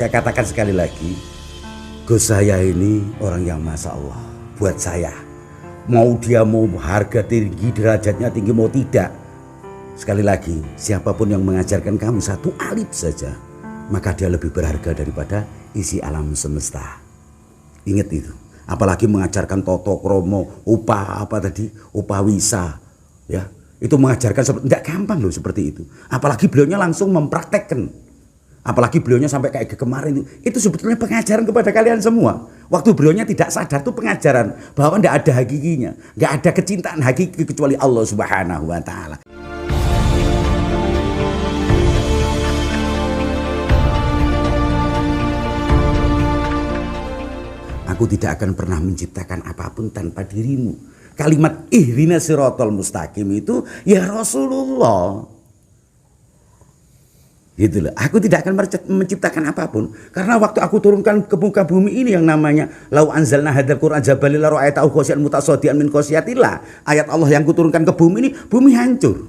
Saya katakan sekali lagi, Gus saya ini orang yang Masya Allah buat saya. Mau dia mau harga tinggi, derajatnya tinggi mau tidak. Sekali lagi, siapapun yang mengajarkan kamu satu alif saja, maka dia lebih berharga daripada isi alam semesta. Ingat itu. Apalagi mengajarkan toto kromo, upah apa tadi, upah wisa, ya. Itu mengajarkan tidak gampang loh seperti itu. Apalagi beliaunya langsung mempraktekkan. Apalagi beliaunya sampai kayak kemarin itu sebetulnya pengajaran kepada kalian semua. Waktu beliaunya tidak sadar itu pengajaran bahwa tidak ada hakikinya, nggak ada kecintaan hakiki kecuali Allah Subhanahu Wa Taala. Aku tidak akan pernah menciptakan apapun tanpa dirimu. Kalimat ihdinas siratal mustaqim itu ya Rasulullah. Gitu loh. Aku tidak akan menciptakan apapun karena waktu aku turunkan ke muka bumi ini yang namanya lau anzalna hadzal qur'an jabalil ra'aitahu khasyian mutasaddian min khasyatillah. Ayat Allah yang kuturunkan ke bumi ini, bumi hancur.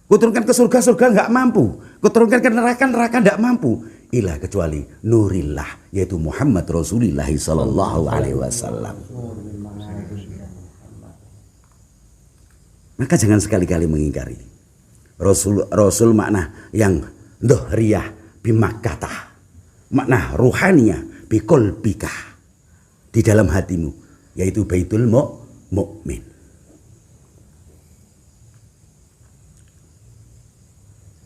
Kuturunkan ke surga nggak mampu. Kuturunkan ke neraka nggak mampu. Ilah kecuali nurillah, yaitu Muhammad Rasulullah sallallahu alaihi wasallam. Maka jangan sekali-kali mengingkari. Rasul makna yang Dohriyah bimakkatah, makna ruhaniyah biqolbikah, di dalam hatimu, yaitu baitul mu'min.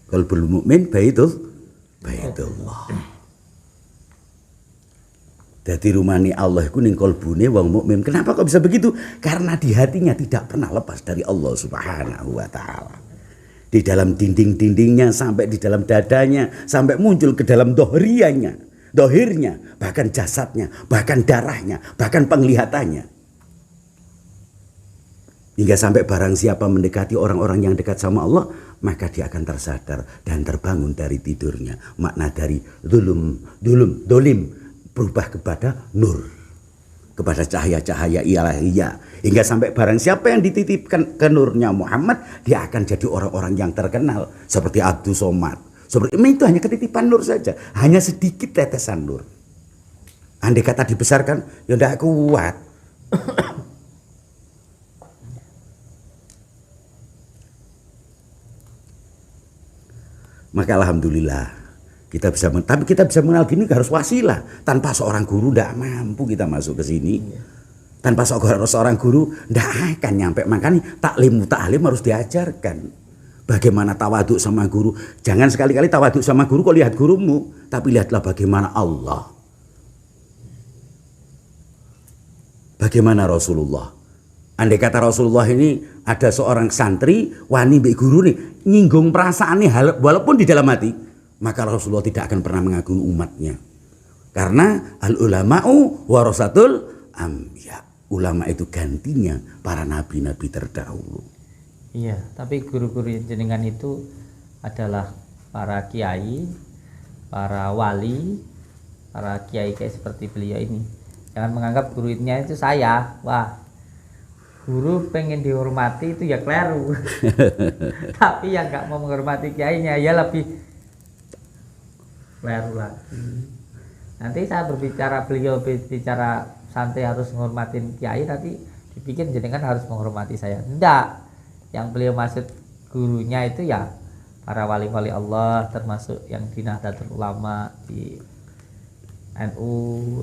Qalbul mu'min baitullah. Jadi rumani Allah iku ning kolbune wong mukmin. Kenapa kok bisa begitu? Karena di hatinya tidak pernah lepas dari Allah Subhanahu wa taala. Di dalam dinding-dindingnya, sampai di dalam dadanya, sampai muncul ke dalam dohirnya, bahkan jasadnya, bahkan darahnya, bahkan penglihatannya. Hingga sampai barang siapa mendekati orang-orang yang dekat sama Allah, maka dia akan tersadar dan terbangun dari tidurnya. Makna dari dolim berubah kepada nur. Kepada cahaya-cahaya ilahiyah, hingga sampai barang siapa yang dititipkan ke nurnya Muhammad, dia akan jadi orang-orang yang terkenal seperti Abdus Somad. Seperti itu hanya ketitipan nur saja, hanya sedikit tetesan nur. Andai kata dibesarkan, ya tidak kuat. Maka alhamdulillah kita bisa, tapi kita bisa mengenal gini harus wasilah. Tanpa seorang guru tidak mampu kita masuk ke sini. Tanpa seorang guru tidak akan nyampe. Makanya taklim harus diajarkan. Bagaimana tawaduk sama guru. Jangan sekali-kali tawaduk sama guru kok lihat gurumu, tapi lihatlah bagaimana Allah. Bagaimana Rasulullah. Andai kata Rasulullah ini ada seorang santri wani mbek guru nih nyinggung perasaan nih walaupun di dalam hati, maka Rasulullah tidak akan pernah mengagumi umatnya. Karena al-ulama'u warasatul anbiya. Ulama itu gantinya para nabi-nabi terdahulu. Iya, tapi guru-guru jenengan itu adalah para kiai, para wali, para kiai-kiai seperti beliau ini. Jangan menganggap gurunya itu saya. Wah, guru pengen dihormati itu ya keliru. Tapi yang nggak mau menghormati kiainya ya lebih keliru lagi. Nanti saya beliau bicara santai harus menghormatin kiai, nanti dipikir jenengan harus menghormati saya. Enggak. Yang beliau maksud gurunya itu ya para wali-wali Allah, termasuk yang di Nahdlatul Ulama, di NU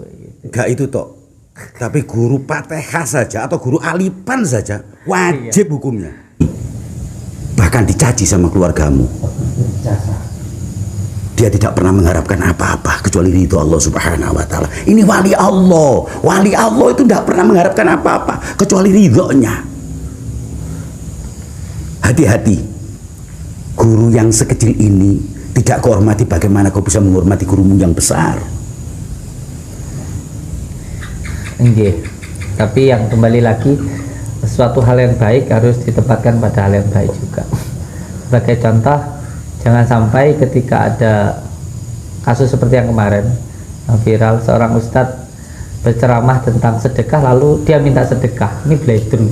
gitu. Enggak itu toh. Tapi guru Fatihah saja atau guru alipan saja wajib hukumnya. Bahkan dicaci sama keluargamu. Dia tidak pernah mengharapkan apa-apa kecuali ridho Allah Subhanahu wa taala. Ini wali Allah. Wali Allah itu tidak pernah mengharapkan apa-apa kecuali ridhonya. Hati-hati. Guru yang sekecil ini tidak kau hormati, bagaimana kau bisa menghormati gurumu yang besar? Enggak. Tapi yang kembali lagi, suatu hal yang baik harus ditempatkan pada hal yang baik juga. Sebagai contoh, jangan sampai ketika ada kasus seperti yang kemarin viral, seorang ustadz berceramah tentang sedekah lalu dia minta sedekah. Ini bledru.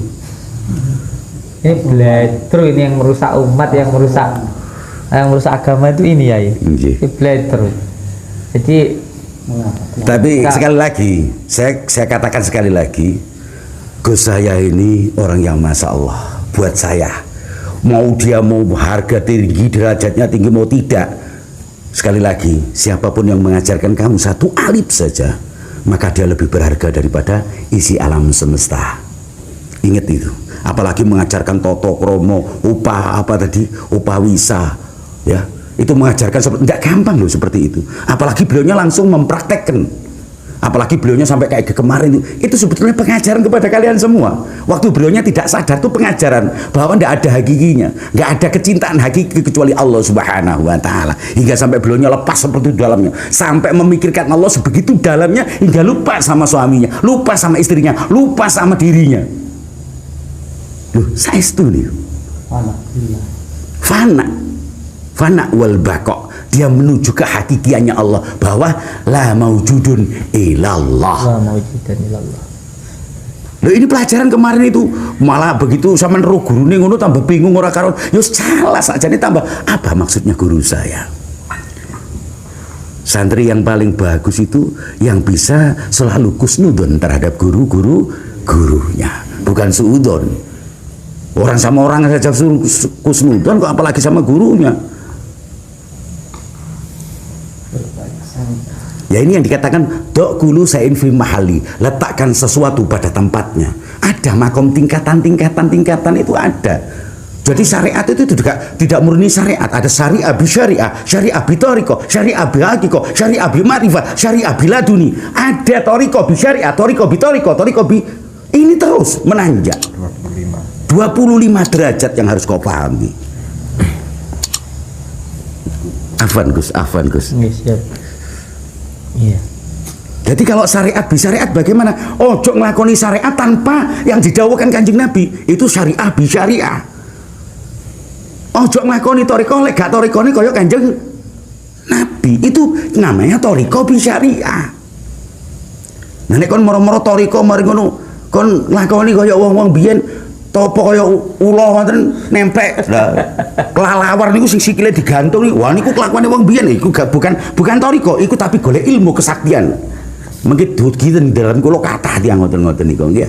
Ini bledru, ini yang merusak umat, yang merusak agama itu ini ya. Ini bledru. Jadi tapi sekali lagi saya katakan sekali lagi, Gus saya ini orang yang masya Allah buat saya, mau dia mau harga tinggi, derajatnya tinggi mau tidak, sekali lagi siapapun yang mengajarkan kamu satu alif saja, maka dia lebih berharga daripada isi alam semesta. Ingat itu. Apalagi mengajarkan toto kromo, upah apa tadi, upah wisa, ya itu mengajarkan seperti tidak gampang loh seperti itu. Apalagi beliaunya langsung mempraktekkan, apalagi beliaunya sampai kayak kemarin itu sebetulnya pengajaran kepada kalian semua. Waktu beliaunya tidak sadar itu pengajaran bahwa tidak ada hakikinya, nggak ada kecintaan hakiki kecuali Allah Subhanahu Wa Taala. Hingga sampai beliaunya lepas seperti itu dalamnya, sampai memikirkan Allah sebegitu dalamnya hingga lupa sama suaminya, lupa sama istrinya, lupa sama dirinya. Loh, saya setuju. Fana wal baqo. Dia menuju ke hakikiannya Allah bahwa la maujudun ilallah. La maujudun ilallah. Loh, ini pelajaran kemarin itu malah begitu sama roh guru nih ngono tambah bingung ora karon. Yo salah saja nih tambah apa maksudnya guru saya. Santri yang paling bagus itu yang bisa selalu kusnudon terhadap gurunya, bukan suudon. Orang sama orang saja suruh kusnudon kok apalagi sama gurunya. Ya ini yang dikatakan dok sa'in fi mahali, letakkan sesuatu pada tempatnya. Ada makom tingkatan itu ada. Jadi syariat itu juga tidak murni syariat, ada syariah bi syariah, syariah bi toriko, syariah bi hakiko, syariah bi ma'rifah, syariah bi laduni. Ada toriko bi syariah, toriko bi toriko bi, ini terus menanjak. 25 derajat yang harus kau pahami. Afan Gus. Iya. Jadi kalau syariat bi syariat bagaimana? Ojo ngelakoni syariat tanpa yang didawuhkan Kanjeng Nabi. Itu syariah bi syariah. Ojo ngelakoni toriko lek gak torikone kaya Kanjeng Nabi. Itu namanya toriko bi syariah. Nah nek kon moro-moro toriko mari ngono kon nglakoni kaya wong-wong biyen topo kaya ula wonten nempek kelalawar niku sing sikile digantung niku. Wah niku kelakuane wong biyen iku bukan toriko, iku tapi golek ilmu kesaktian. Mengki dinten dalam kula kathah tiyang ngoten-ngoten niku nggih.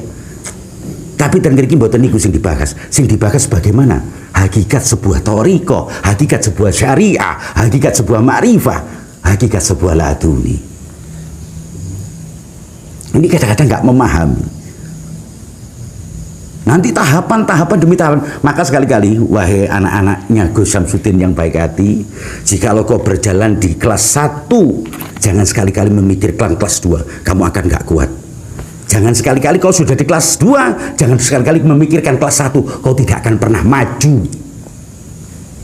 Tapi dan mriki mboten niku sing dibahas. Sing dibahas bagaimana hakikat sebuah toriko, hakikat sebuah syariah, hakikat sebuah ma'rifah, hakikat sebuah laduni. Ini kadang-kadang nggak memahami. Nanti tahapan demi tahapan. Maka sekali-kali wahai anak-anaknya Gus Samsudin yang baik hati, jika lo kau berjalan di kelas 1, jangan sekali-kali memikirkan kelas 2, kamu akan gak kuat. Jangan sekali-kali kau sudah di kelas 2, jangan sekali-kali memikirkan kelas 1, kau tidak akan pernah maju.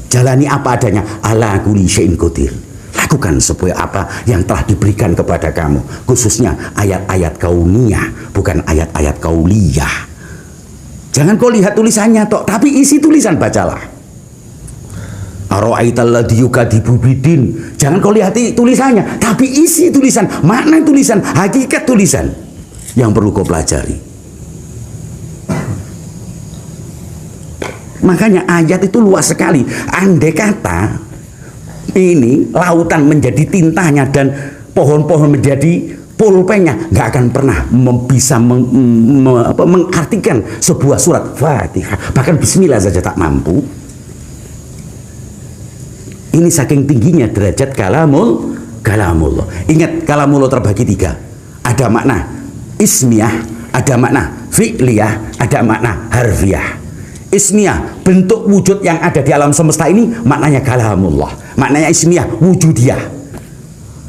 Jalani apa adanya, ala kulli syai'in qadir. Lakukan sebuah apa yang telah diberikan kepada kamu, khususnya ayat-ayat kauniyah, bukan ayat-ayat kauliyah. Jangan kau lihat tulisannya tok, tapi isi tulisan bacalah. Ara'aital ladzi yukadzibu bidin. Jangan kau lihat tulisannya, tapi isi tulisan, makna tulisan, hakikat tulisan yang perlu kau pelajari. Makanya ayat itu luas sekali. Andai kata ini lautan menjadi tintanya dan pohon-pohon menjadi pulpennya, nggak akan pernah bisa mengartikan sebuah surat Fatihah, bahkan Bismillah saja tak mampu. Ini saking tingginya derajat kalamullah. Ingat, kalamullah terbagi 3. Ada makna ismiyah, ada makna fi'liyah, ada makna harfiyah. Ismiyah, bentuk wujud yang ada di alam semesta ini maknanya kalamullah. Maknanya ismiyah, wujudiyah.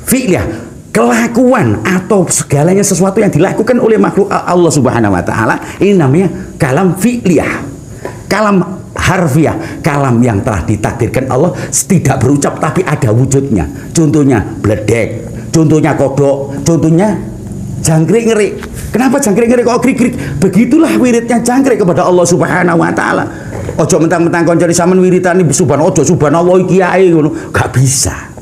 Fi'liyah, kelakuan atau segalanya sesuatu yang dilakukan oleh makhluk Allah Subhanahu Wa Taala, ini namanya kalam fi'liyah. Kalam harfiah, kalam yang telah ditakdirkan Allah tidak berucap tapi ada wujudnya. Contohnya bledek, contohnya kodok, contohnya jangkrik ngerik. Kenapa jangkrik ngerik kok krik-krik? Begitulah wiridnya jangkrik kepada Allah Subhanahu Wa Taala. Ojo mentang-mentang koncone sampean wiridane subhanallah iki ae ngono, gak bisa.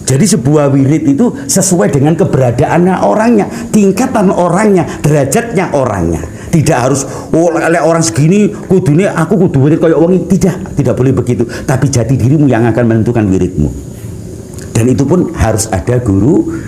Jadi sebuah wirid itu sesuai dengan keberadaannya orangnya, tingkatan orangnya, derajatnya orangnya. Tidak harus oleh orang segini kudune aku kudu wirid kayak wong, tidak boleh begitu. Tapi jati dirimu yang akan menentukan wiridmu. dan itu pun harus ada guru